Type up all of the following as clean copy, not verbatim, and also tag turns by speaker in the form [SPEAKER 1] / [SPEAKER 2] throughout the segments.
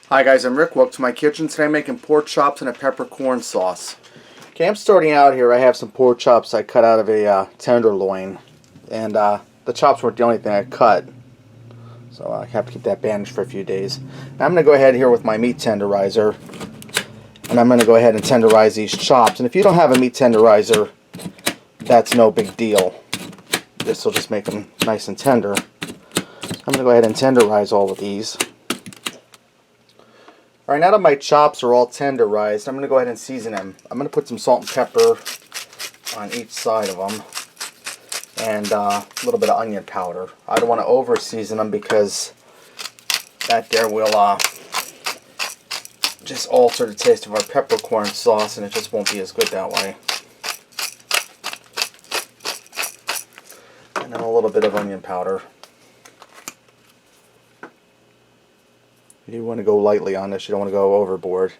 [SPEAKER 1] Hi guys, I'm Rick. Welcome to my kitchen. Today I'm making pork chops and a peppercorn sauce. Okay, I'm starting out here. I have some pork chops I cut out of a tenderloin. And the chops weren't the only thing I cut. So I have to keep that bandaged for a few days. Now I'm going to go ahead here with my meat tenderizer. And I'm going to go ahead and tenderize these chops. And if you don't have a meat tenderizer, that's no big deal. This will just make them nice and tender. I'm going to go ahead and tenderize all of these. Alright, now that my chops are all tenderized, I'm going to go ahead and season them. I'm going to put some salt and pepper on each side of them. And a little bit of onion powder. I don't want to over season them because that there will just alter the taste of our peppercorn sauce, and it just won't be as good that way. And then a little bit of onion powder. You want to go lightly on this, you don't want to go overboard.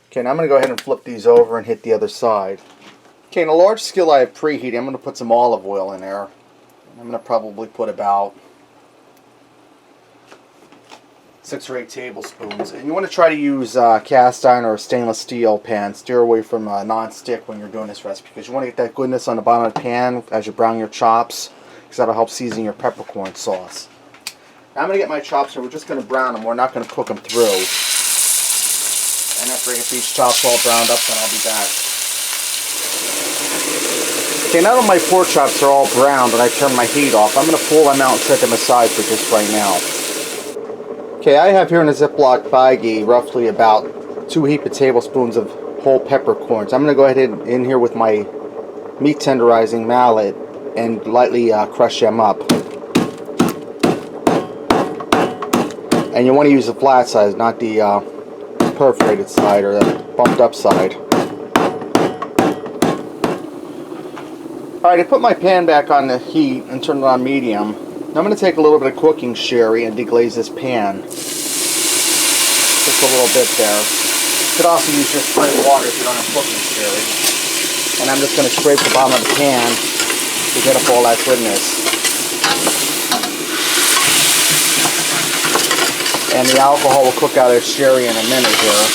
[SPEAKER 1] Okay, now I'm going to go ahead and flip these over and hit the other side. Okay, in a large skillet I have preheated, I'm going to put some olive oil in there. I'm going to probably put about 6 or 8 tablespoons. And you want to try to use cast iron or a stainless steel pan. Steer away from non-stick when you're doing this recipe, because you want to get that goodness on the bottom of the pan as you brown your chops, because that'll help season your peppercorn sauce. Now I'm going to get my chops here. We're just going to brown them. We're not going to cook them through. And after I get these chops all browned up, then I'll be back. Okay, now that my pork chops are all browned and I turn my heat off, I'm going to pull them out and set them aside for just right now. Okay, I have here in a Ziploc baggie roughly about 2 heaping tablespoons of whole peppercorns. I'm going to go ahead in here with my meat tenderizing mallet and lightly crush them up. And you want to use the flat side, not the perforated side or the bumped up side. Alright, I put my pan back on the heat and turn it on medium. Now I'm going to take a little bit of cooking sherry and deglaze this pan. Just a little bit there. You could also use just plain water if you don't have cooking sherry. And I'm just going to scrape the bottom of the pan to get up all that goodness. And the alcohol will cook out of sherry in a minute here.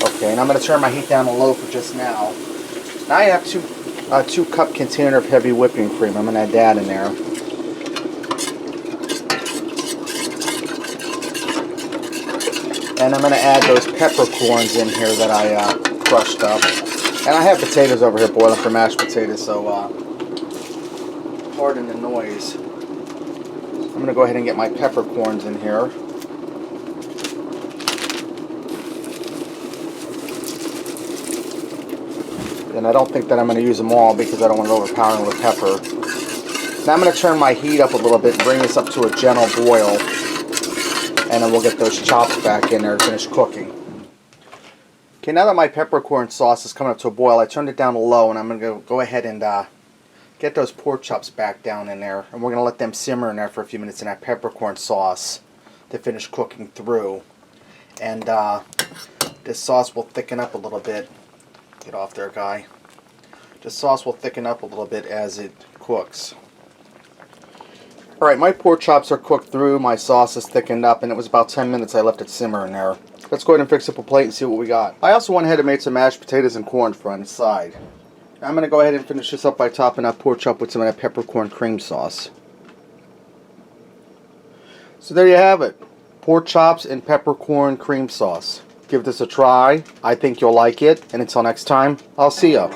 [SPEAKER 1] Okay, and I'm going to turn my heat down to low for just now. Now I have a 2-cup container of heavy whipping cream. I'm going to add that in there. And I'm going to add those peppercorns in here that I crushed up. And I have potatoes over here boiling for mashed potatoes, so pardon the noise. I'm going to go ahead and get my peppercorns in here. And I don't think that I'm going to use them all because I don't want to overpower them with pepper. Now I'm going to turn my heat up a little bit and bring this up to a gentle boil. And then we'll get those chops back in there and finish cooking. Okay, now that my peppercorn sauce is coming up to a boil, I turned it down to low, and I'm going to go ahead and get those pork chops back down in there, and we're going to let them simmer in there for a few minutes in that peppercorn sauce to finish cooking through. And this sauce will thicken up a little bit. Get off there, guy. This sauce will thicken up a little bit as it cooks. Alright, my pork chops are cooked through, my sauce is thickened up, and it was about 10 minutes I left it simmer in there. Let's go ahead and fix up a plate and see what we got. I also went ahead and made some mashed potatoes and corn for on the side. I'm going to go ahead and finish this up by topping that pork chop with some of that peppercorn cream sauce. So there you have it. Pork chops and peppercorn cream sauce. Give this a try. I think you'll like it. And until next time, I'll see ya.